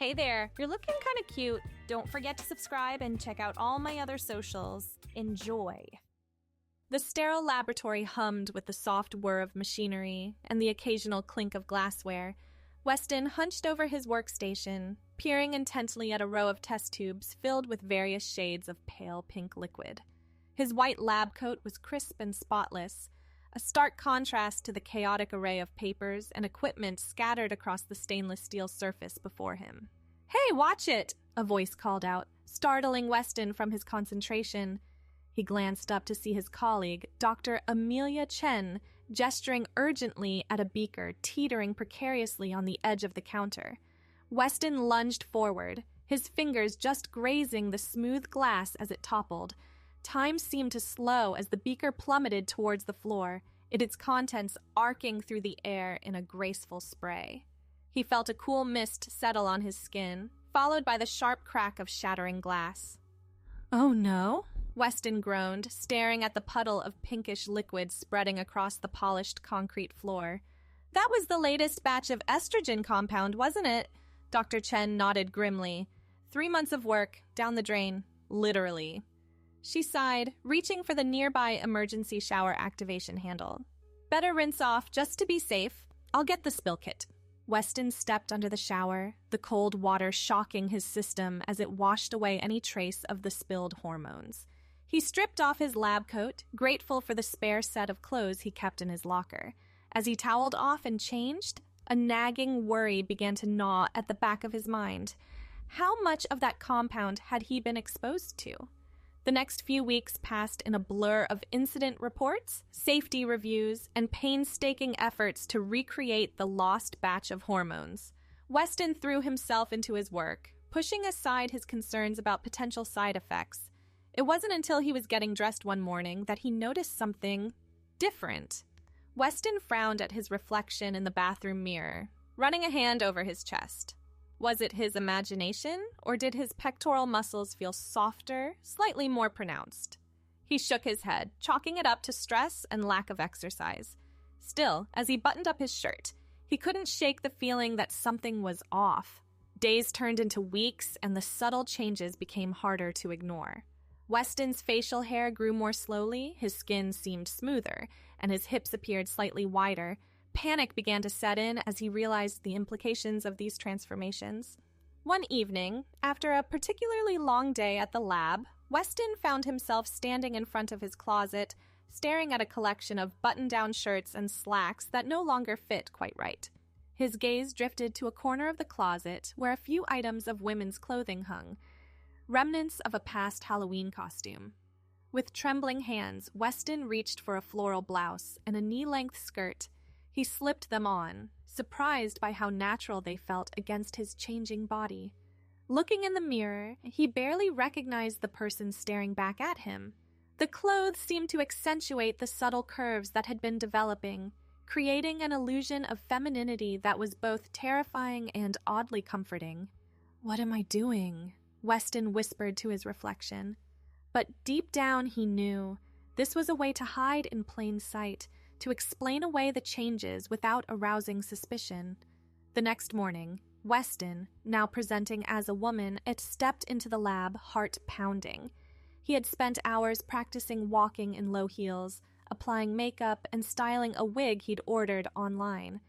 Hey there, you're looking kind of cute. Don't forget to subscribe and check out all my other socials. Enjoy. The sterile laboratory hummed with the soft whir of machinery and the occasional clink of glassware. Weston hunched over his workstation, peering intently at a row of test tubes filled with various shades of pale pink liquid. His white lab coat was crisp and spotless, a stark contrast to the chaotic array of papers and equipment scattered across the stainless steel surface before him. "Hey, watch it!" a voice called out, startling Weston from his concentration. He glanced up to see his colleague, Dr. Amelia Chen, gesturing urgently at a beaker teetering precariously on the edge of the counter. Weston lunged forward, his fingers just grazing the smooth glass as it toppled. Time seemed to slow as the beaker plummeted towards the floor, its contents arcing through the air in a graceful spray. He felt a cool mist settle on his skin, followed by the sharp crack of shattering glass. "Oh no?" Weston groaned, staring at the puddle of pinkish liquid spreading across the polished concrete floor. "That was the latest batch of estrogen compound, wasn't it?" Dr. Chen nodded grimly. 3 months of work, down the drain, literally. She sighed, reaching for the nearby emergency shower activation handle. "Better rinse off just to be safe. I'll get the spill kit." Weston stepped under the shower, the cold water shocking his system as it washed away any trace of the spilled hormones. He stripped off his lab coat, grateful for the spare set of clothes he kept in his locker. As he toweled off and changed, a nagging worry began to gnaw at the back of his mind. How much of that compound had he been exposed to? The next few weeks passed in a blur of incident reports, safety reviews, and painstaking efforts to recreate the lost batch of hormones. Weston threw himself into his work, pushing aside his concerns about potential side effects. It wasn't until he was getting dressed one morning that he noticed something different. Weston frowned at his reflection in the bathroom mirror, running a hand over his chest. Was it his imagination, or did his pectoral muscles feel softer, slightly more pronounced? He shook his head, chalking it up to stress and lack of exercise. Still, as he buttoned up his shirt, he couldn't shake the feeling that something was off. Days turned into weeks, and the subtle changes became harder to ignore. Weston's facial hair grew more slowly, his skin seemed smoother, and his hips appeared slightly wider. Panic began to set in as he realized the implications of these transformations. One evening, after a particularly long day at the lab, Weston found himself standing in front of his closet, staring at a collection of button-down shirts and slacks that no longer fit quite right. His gaze drifted to a corner of the closet where a few items of women's clothing hung, remnants of a past Halloween costume. With trembling hands, Weston reached for a floral blouse and a knee-length skirt. He slipped them on, surprised by how natural they felt against his changing body. Looking in the mirror, he barely recognized the person staring back at him. The clothes seemed to accentuate the subtle curves that had been developing, creating an illusion of femininity that was both terrifying and oddly comforting. "What am I doing?" Weston whispered to his reflection. But deep down he knew this was a way to hide in plain sight, to explain away the changes without arousing suspicion. The next morning, Weston, now presenting as a woman, had stepped into the lab, heart pounding. He had spent hours practicing walking in low heels, applying makeup, and styling a wig he'd ordered online.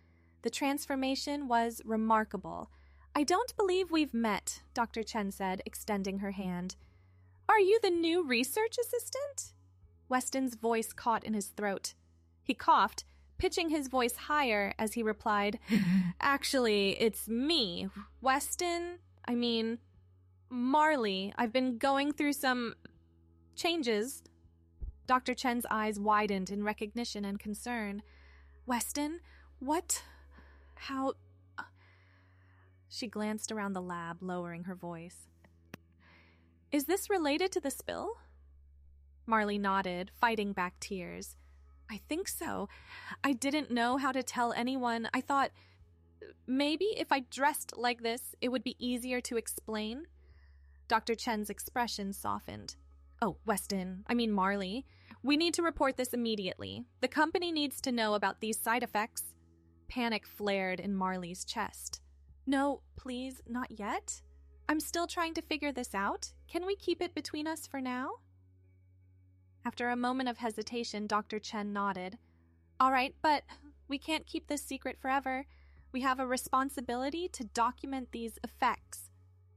The transformation was remarkable. "I don't believe we've met," Dr. Chen said, extending her hand. "Are you the new research assistant?" Weston's voice caught in his throat. He coughed, pitching his voice higher as he replied, "Actually, it's me, Marley. I've been going through some changes." Dr. Chen's eyes widened in recognition and concern. "Weston, what? How?" She glanced around the lab, lowering her voice. "Is this related to the spill?" Marley nodded, fighting back tears. "I think so. I didn't know how to tell anyone. I thought maybe if I dressed like this, it would be easier to explain." Dr. Chen's expression softened. "Oh, Marley, we need to report this immediately. The company needs to know about these side effects." Panic flared in Marley's chest. No, please, not yet. I'm still trying to figure this out. Can we keep it between us for now? After a moment of hesitation, Dr. Chen nodded. All right, but we can't keep this secret forever. We have a responsibility to document these effects.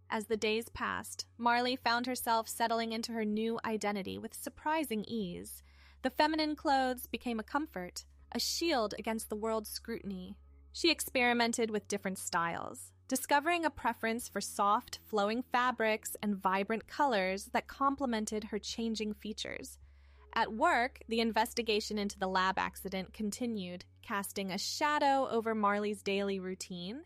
As the days passed, Marley found herself settling into her new identity with surprising ease. The feminine clothes became a comfort, a shield against the world's scrutiny. She experimented with different styles, discovering a preference for soft, flowing fabrics and vibrant colors that complemented her changing features. At work, the investigation into the lab accident continued, casting a shadow over Marley's daily routine.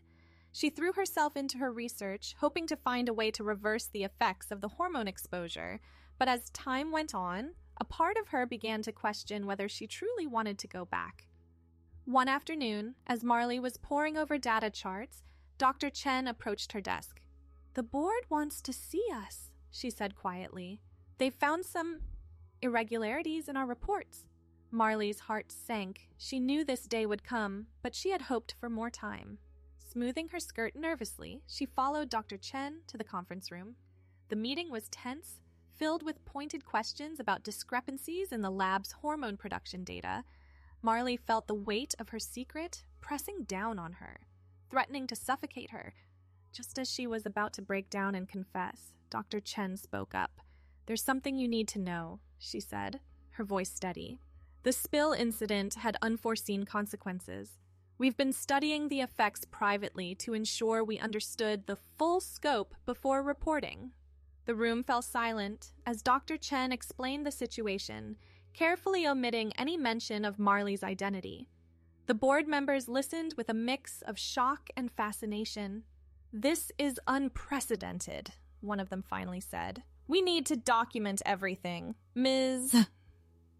She threw herself into her research, hoping to find a way to reverse the effects of the hormone exposure, but as time went on, a part of her began to question whether she truly wanted to go back. One afternoon, as Marley was poring over data charts, Dr. Chen approached her desk. "The board wants to see us," she said quietly. "They've found some irregularities in our reports." Marley's heart sank. She knew this day would come, but she had hoped for more time. Smoothing her skirt nervously, she followed Dr. Chen to the conference room. The meeting was tense, filled with pointed questions about discrepancies in the lab's hormone production data. Marley felt the weight of her secret pressing down on her, threatening to suffocate her. Just as she was about to break down and confess, Dr. Chen spoke up. "There's something you need to know," she said, her voice steady. "The spill incident had unforeseen consequences. We've been studying the effects privately to ensure we understood the full scope before reporting." The room fell silent as Dr. Chen explained the situation, carefully omitting any mention of Marley's identity. The board members listened with a mix of shock and fascination. "This is unprecedented," one of them finally said. "We need to document everything. Ms.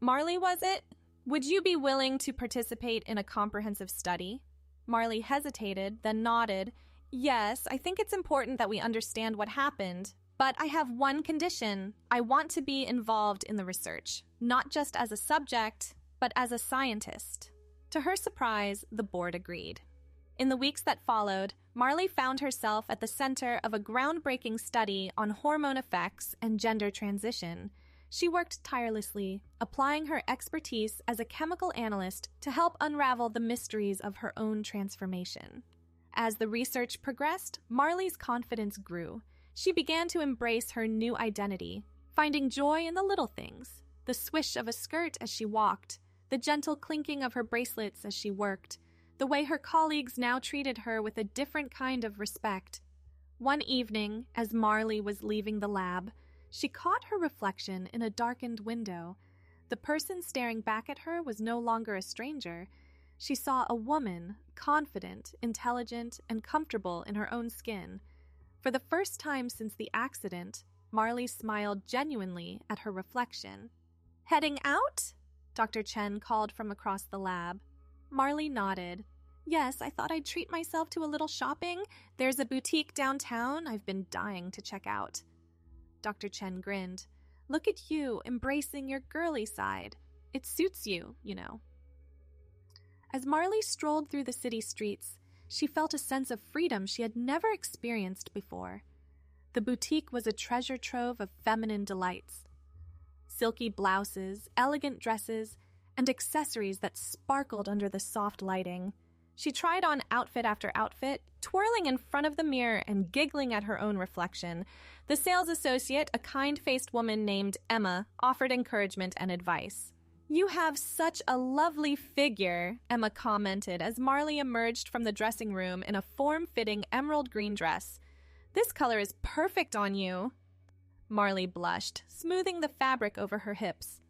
Marley, was it? Would you be willing to participate in a comprehensive study?" Marley hesitated, then nodded. "Yes, I think it's important that we understand what happened, but I have one condition. I want to be involved in the research, not just as a subject, but as a scientist." To her surprise, the board agreed. In the weeks that followed, Marley found herself at the center of a groundbreaking study on hormone effects and gender transition. She worked tirelessly, applying her expertise as a chemical analyst to help unravel the mysteries of her own transformation. As the research progressed, Marley's confidence grew. She began to embrace her new identity, finding joy in the little things, the swish of a skirt as she walked, the gentle clinking of her bracelets as she worked, the way her colleagues now treated her with a different kind of respect. One evening, as Marley was leaving the lab, she caught her reflection in a darkened window. The person staring back at her was no longer a stranger. She saw a woman, confident, intelligent, and comfortable in her own skin. For the first time since the accident, Marley smiled genuinely at her reflection. "Heading out?" Dr. Chen called from across the lab. Marley nodded. "Yes, I thought I'd treat myself to a little shopping. There's a boutique downtown I've been dying to check out." Dr. Chen grinned. "Look at you, embracing your girly side. It suits you, you know." As Marley strolled through the city streets, she felt a sense of freedom she had never experienced before. The boutique was a treasure trove of feminine delights. Silky blouses, elegant dresses, and accessories that sparkled under the soft lighting. She tried on outfit after outfit, twirling in front of the mirror and giggling at her own reflection. The sales associate, a kind-faced woman named Emma, offered encouragement and advice. "You have such a lovely figure," Emma commented as Marley emerged from the dressing room in a form-fitting emerald green dress. "This color is perfect on you." Marley blushed, smoothing the fabric over her hips.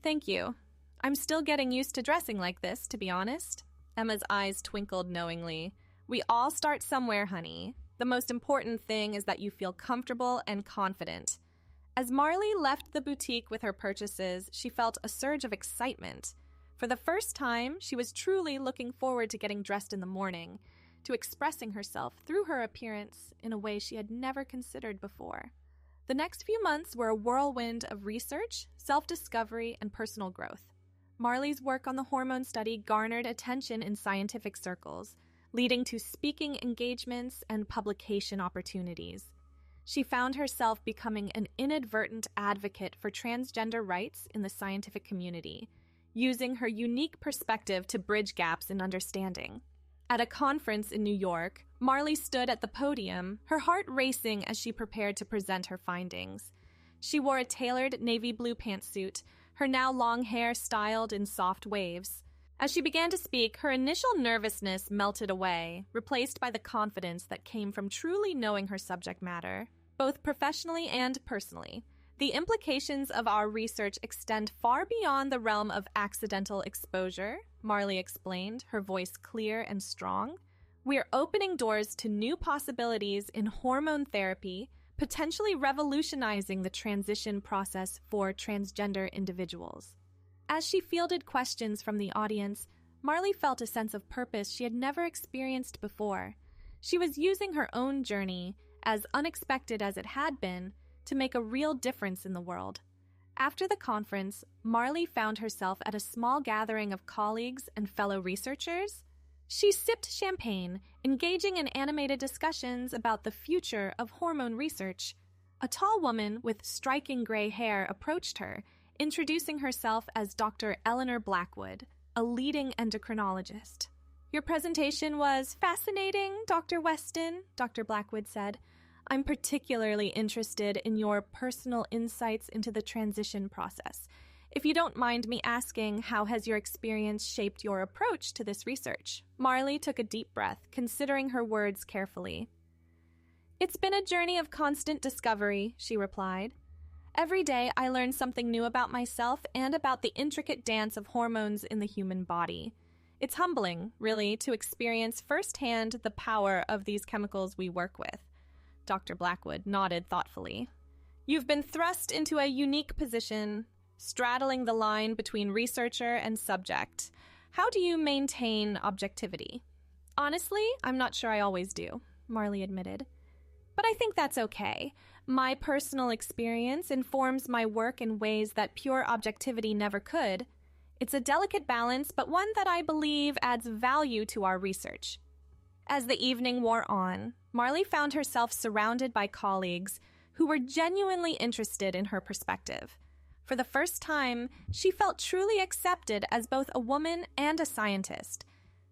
"Thank you. I'm still getting used to dressing like this, to be honest." Emma's eyes twinkled knowingly. "We all start somewhere, honey. The most important thing is that you feel comfortable and confident." As Marley left the boutique with her purchases, she felt a surge of excitement. For the first time, she was truly looking forward to getting dressed in the morning, to expressing herself through her appearance in a way she had never considered before. The next few months were a whirlwind of research, self-discovery, and personal growth. Marley's work on the hormone study garnered attention in scientific circles, leading to speaking engagements and publication opportunities. She found herself becoming an inadvertent advocate for transgender rights in the scientific community, using her unique perspective to bridge gaps in understanding. At a conference in New York, Marley stood at the podium, her heart racing as she prepared to present her findings. She wore a tailored navy blue pantsuit, her now long hair styled in soft waves. As she began to speak, her initial nervousness melted away, replaced by the confidence that came from truly knowing her subject matter, both professionally and personally. The implications of our research extend far beyond the realm of accidental exposure, Marley explained, her voice clear and strong. We're opening doors to new possibilities in hormone therapy, potentially revolutionizing the transition process for transgender individuals. As she fielded questions from the audience, Marley felt a sense of purpose she had never experienced before. She was using her own journey, as unexpected as it had been, to make a real difference in the world. After the conference, Marley found herself at a small gathering of colleagues and fellow researchers. She sipped champagne, engaging in animated discussions about the future of hormone research. A tall woman with striking gray hair approached her, introducing herself as Dr. Eleanor Blackwood, a leading endocrinologist. "Your presentation was fascinating, Dr. Weston," Dr. Blackwood said. "I'm particularly interested in your personal insights into the transition process. If you don't mind me asking, how has your experience shaped your approach to this research?" Marley took a deep breath, considering her words carefully. "It's been a journey of constant discovery," she replied. "Every day I learn something new about myself and about the intricate dance of hormones in the human body. It's humbling, really, to experience firsthand the power of these chemicals we work with." Dr. Blackwood nodded thoughtfully. "You've been thrust into a unique position, straddling the line between researcher and subject. How do you maintain objectivity?" "Honestly, I'm not sure I always do," Marley admitted. "But I think that's okay. My personal experience informs my work in ways that pure objectivity never could. It's a delicate balance, but one that I believe adds value to our research." As the evening wore on, Marley found herself surrounded by colleagues who were genuinely interested in her perspective. For the first time, she felt truly accepted as both a woman and a scientist.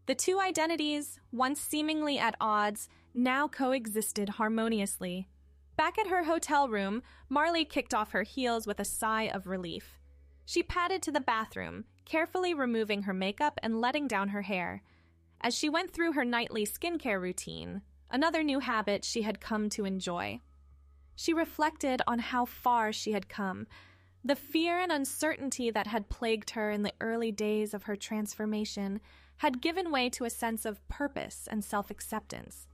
The two identities, once seemingly at odds, now coexisted harmoniously. Back at her hotel room, Marley kicked off her heels with a sigh of relief. She padded to the bathroom, carefully removing her makeup and letting down her hair. As she went through her nightly skincare routine, another new habit she had come to enjoy, she reflected on how far she had come. The fear and uncertainty that had plagued her in the early days of her transformation had given way to a sense of purpose and self-acceptance.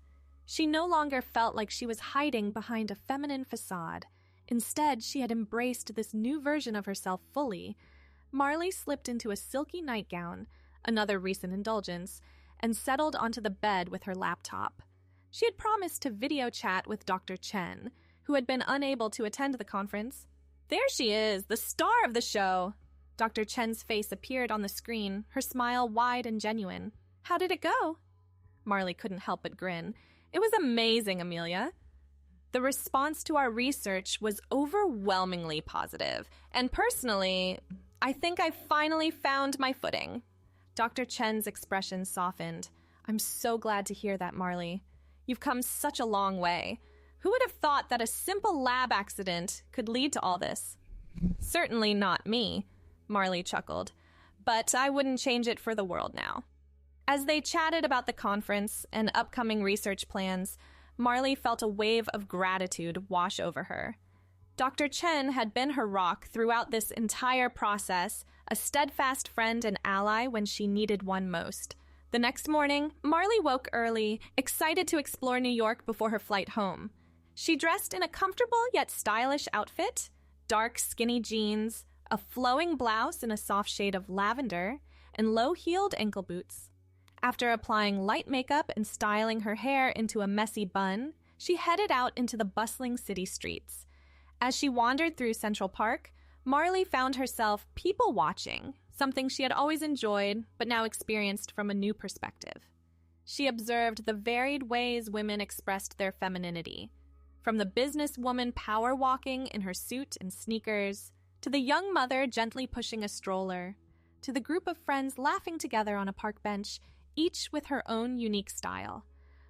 She no longer felt like she was hiding behind a feminine facade. Instead, she had embraced this new version of herself fully. Marley slipped into a silky nightgown, another recent indulgence, and settled onto the bed with her laptop. She had promised to video chat with Dr. Chen, who had been unable to attend the conference. There she is, the star of the show! Dr. Chen's face appeared on the screen, her smile wide and genuine. "How did it go?" Marley couldn't help but grin. "It was amazing, Amelia." "The response to our research was overwhelmingly positive, and personally, I think I finally found my footing." Dr. Chen's expression softened. "I'm so glad to hear that, Marley. You've come such a long way. Who would have thought that a simple lab accident could lead to all this?" "Certainly not me," Marley chuckled, "but I wouldn't change it for the world now." As they chatted about the conference and upcoming research plans, Marley felt a wave of gratitude wash over her. Dr. Chen had been her rock throughout this entire process, a steadfast friend and ally when she needed one most. The next morning, Marley woke early, excited to explore New York before her flight home. She dressed in a comfortable yet stylish outfit, dark skinny jeans, a flowing blouse in a soft shade of lavender, and low-heeled ankle boots. After applying light makeup and styling her hair into a messy bun, she headed out into the bustling city streets. As she wandered through Central Park, Marley found herself people-watching, something she had always enjoyed but now experienced from a new perspective. She observed the varied ways women expressed their femininity, from the businesswoman power walking in her suit and sneakers, to the young mother gently pushing a stroller, to the group of friends laughing together on a park bench, each with her own unique style.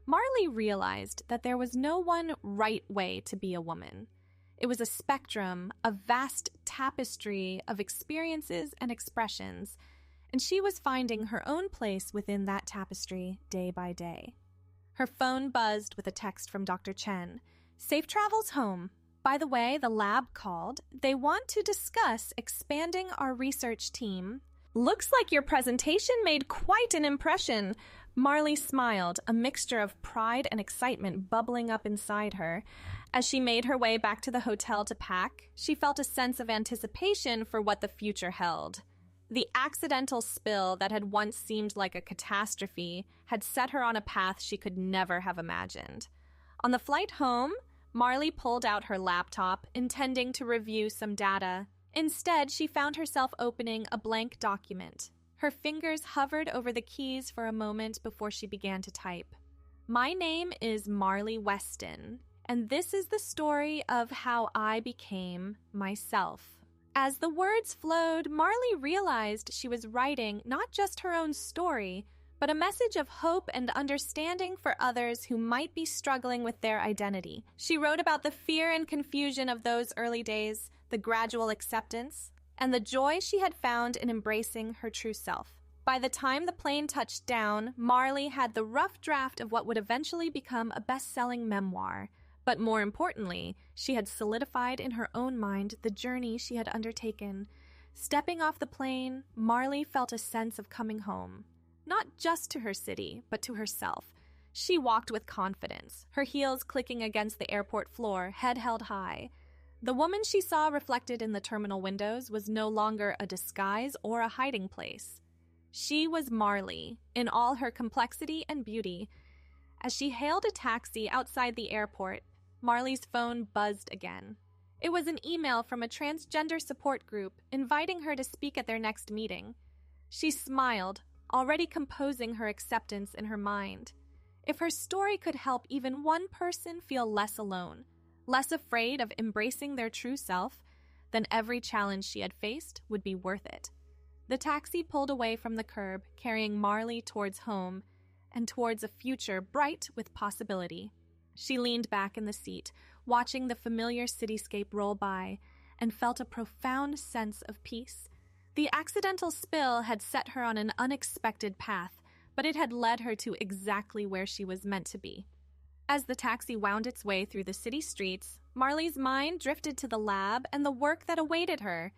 Marley realized that there was no one right way to be a woman. It was a spectrum, a vast tapestry of experiences and expressions, and she was finding her own place within that tapestry day by day. Her phone buzzed with a text from Dr. Chen. "Safe travels home. By the way, the lab called. They want to discuss expanding our research team." "Looks like your presentation made quite an impression." Marley smiled, a mixture of pride and excitement bubbling up inside her. As she made her way back to the hotel to pack, she felt a sense of anticipation for what the future held. The accidental spill that had once seemed like a catastrophe had set her on a path she could never have imagined. On the flight home, Marley pulled out her laptop, intending to review some data. Instead, she found herself opening a blank document. Her fingers hovered over the keys for a moment before she began to type. "My name is Marley Weston, and this is the story of how I became myself." As the words flowed, Marley realized she was writing not just her own story, but a message of hope and understanding for others who might be struggling with their identity. She wrote about the fear and confusion of those early days, the gradual acceptance, and the joy she had found in embracing her true self. By the time the plane touched down, Marley had the rough draft of what would eventually become a best-selling memoir. But more importantly, she had solidified in her own mind the journey she had undertaken. Stepping off the plane, Marley felt a sense of coming home. Not just to her city, but to herself. She walked with confidence, her heels clicking against the airport floor, head held high. The woman she saw reflected in the terminal windows was no longer a disguise or a hiding place. She was Marley, in all her complexity and beauty. As she hailed a taxi outside the airport, Marley's phone buzzed again. It was an email from a transgender support group inviting her to speak at their next meeting. She smiled, already composing her acceptance in her mind. If her story could help even one person feel less alone, less afraid of embracing their true self, then every challenge she had faced would be worth it. The taxi pulled away from the curb, carrying Marley towards home and towards a future bright with possibility. She leaned back in the seat, watching the familiar cityscape roll by, and felt a profound sense of peace. The accidental spill had set her on an unexpected path, but it had led her to exactly where she was meant to be. As the taxi wound its way through the city streets, Marley's mind drifted to the lab and the work that awaited her.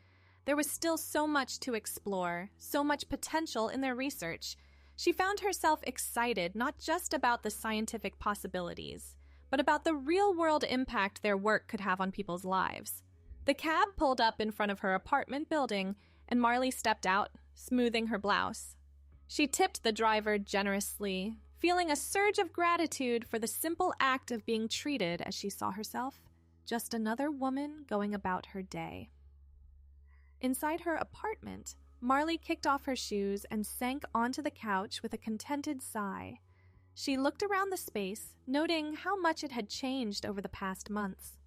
There was still so much to explore, so much potential in their research. She found herself excited not just about the scientific possibilities, but about the real-world impact their work could have on people's lives. The cab pulled up in front of her apartment building, and Marley stepped out, smoothing her blouse. She tipped the driver generously, feeling a surge of gratitude for the simple act of being treated as she saw herself, just another woman going about her day. Inside her apartment, Marley kicked off her shoes and sank onto the couch with a contented sigh. She looked around the space, noting how much it had changed over the past months.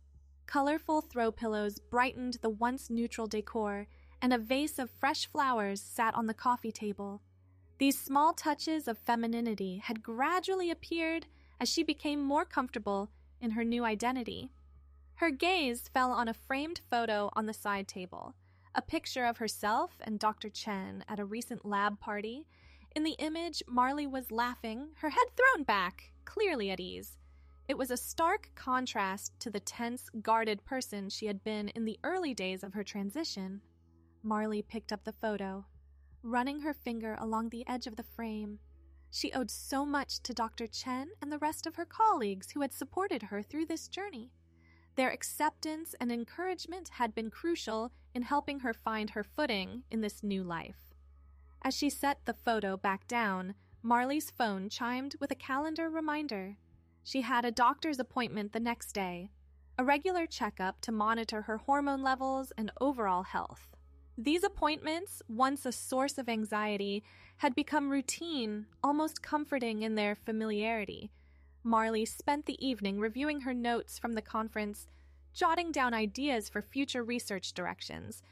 Colorful throw pillows brightened the once neutral decor, and a vase of fresh flowers sat on the coffee table. These small touches of femininity had gradually appeared as she became more comfortable in her new identity. Her gaze fell on a framed photo on the side table, a picture of herself and Dr. Chen at a recent lab party. In the image, Marley was laughing, her head thrown back, clearly at ease. It was a stark contrast to the tense, guarded person she had been in the early days of her transition. Marley picked up the photo, running her finger along the edge of the frame. She owed so much to Dr. Chen and the rest of her colleagues who had supported her through this journey. Their acceptance and encouragement had been crucial in helping her find her footing in this new life. As she set the photo back down, Marley's phone chimed with a calendar reminder. She had a doctor's appointment the next day, a regular checkup to monitor her hormone levels and overall health. These appointments, once a source of anxiety, had become routine, almost comforting in their familiarity. Marley spent the evening reviewing her notes from the conference, jotting down ideas for future research directions.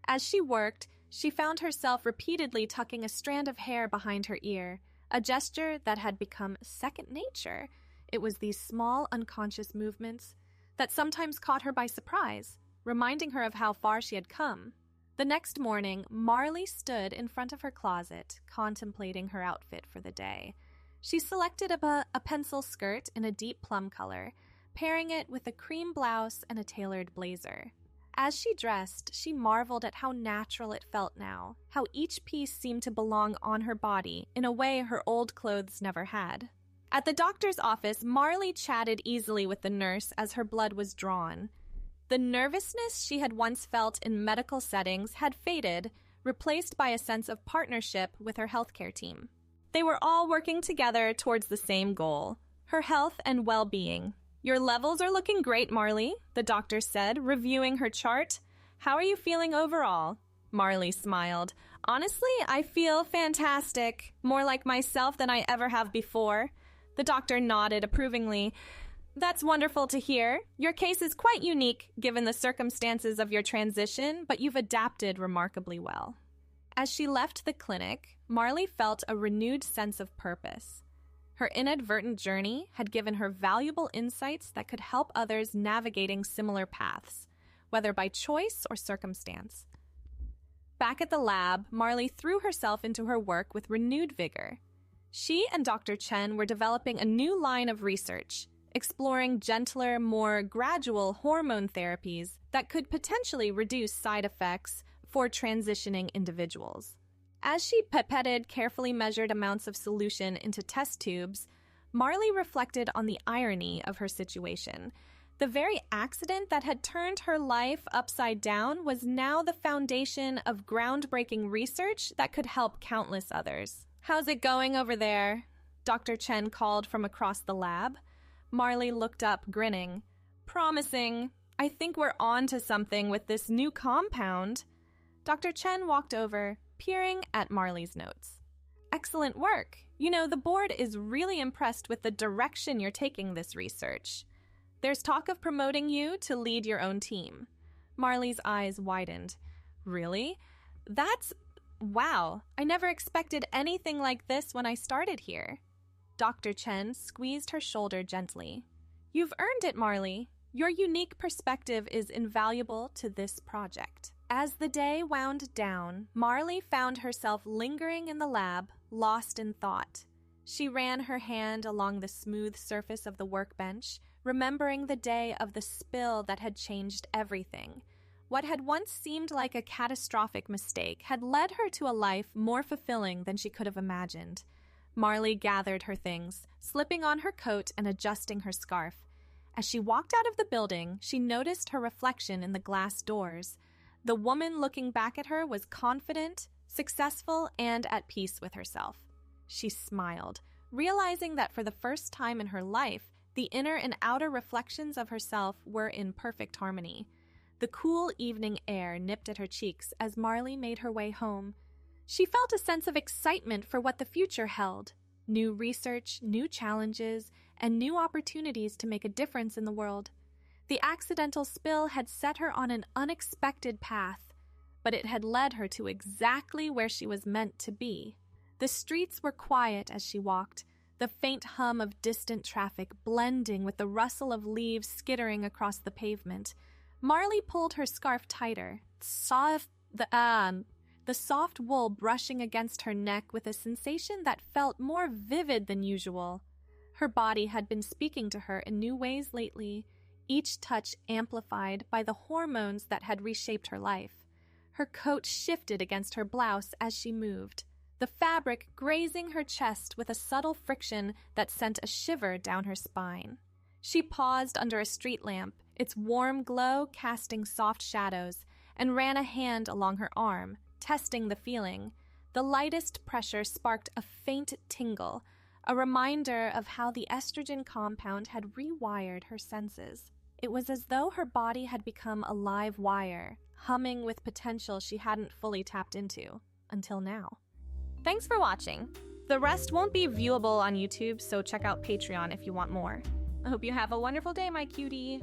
As she worked, she found herself repeatedly tucking a strand of hair behind her ear, a gesture that had become second nature. It was these small, unconscious movements that sometimes caught her by surprise, reminding her of how far she had come. The next morning, Marley stood in front of her closet, contemplating her outfit for the day. She selected a pencil skirt in a deep plum color, pairing it with a cream blouse and a tailored blazer. As she dressed, she marveled at how natural it felt now, how each piece seemed to belong on her body in a way her old clothes never had. At the doctor's office, Marley chatted easily with the nurse as her blood was drawn. The nervousness she had once felt in medical settings had faded, replaced by a sense of partnership with her healthcare team. They were all working together towards the same goal, her health and well-being. "Your levels are looking great, Marley," the doctor said, reviewing her chart. "How are you feeling overall?" Marley smiled. "Honestly, I feel fantastic, more like myself than I ever have before." The doctor nodded approvingly. "That's wonderful to hear. Your case is quite unique given the circumstances of your transition, but you've adapted remarkably well." As she left the clinic, Marley felt a renewed sense of purpose. Her inadvertent journey had given her valuable insights that could help others navigating similar paths, whether by choice or circumstance. Back at the lab, Marley threw herself into her work with renewed vigor. She and Dr. Chen were developing a new line of research, exploring gentler, more gradual hormone therapies that could potentially reduce side effects for transitioning individuals. As she pipetted carefully measured amounts of solution into test tubes, Marley reflected on the irony of her situation. The very accident that had turned her life upside down was now the foundation of groundbreaking research that could help countless others. "How's it going over there?" Dr. Chen called from across the lab. Marley looked up, grinning. "Promising. I think we're on to something with this new compound." Dr. Chen walked over, peering at Marley's notes. "Excellent work. You know, the board is really impressed with the direction you're taking this research. There's talk of promoting you to lead your own team." Marley's eyes widened. "Really? Wow. I never expected anything like this when I started here." Dr. Chen squeezed her shoulder gently. "You've earned it, Marley. Your unique perspective is invaluable to this project." As the day wound down, Marley found herself lingering in the lab, lost in thought. She ran her hand along the smooth surface of the workbench, remembering the day of the spill that had changed everything. What had once seemed like a catastrophic mistake had led her to a life more fulfilling than she could have imagined. Marley gathered her things, slipping on her coat and adjusting her scarf. As she walked out of the building, she noticed her reflection in the glass doors. The woman looking back at her was confident, successful, and at peace with herself. She smiled, realizing that for the first time in her life, the inner and outer reflections of herself were in perfect harmony. The cool evening air nipped at her cheeks as Marley made her way home. She felt a sense of excitement for what the future held. New research, new challenges, and new opportunities to make a difference in the world. The accidental spill had set her on an unexpected path, but it had led her to exactly where she was meant to be. The streets were quiet as she walked, the faint hum of distant traffic blending with the rustle of leaves skittering across the pavement. Marley pulled her scarf tighter, the soft wool brushing against her neck with a sensation that felt more vivid than usual. Her body had been speaking to her in new ways lately, each touch amplified by the hormones that had reshaped her life. Her coat shifted against her blouse as she moved, the fabric grazing her chest with a subtle friction that sent a shiver down her spine. She paused under a street lamp, its warm glow casting soft shadows, and ran a hand along her arm, testing the feeling. The lightest pressure sparked a faint tingle, a reminder of how the estrogen compound had rewired her senses. It was as though her body had become a live wire, humming with potential she hadn't fully tapped into, until now. Thanks for watching. The rest won't be viewable on YouTube, so check out Patreon if you want more. I hope you have a wonderful day, my cutie.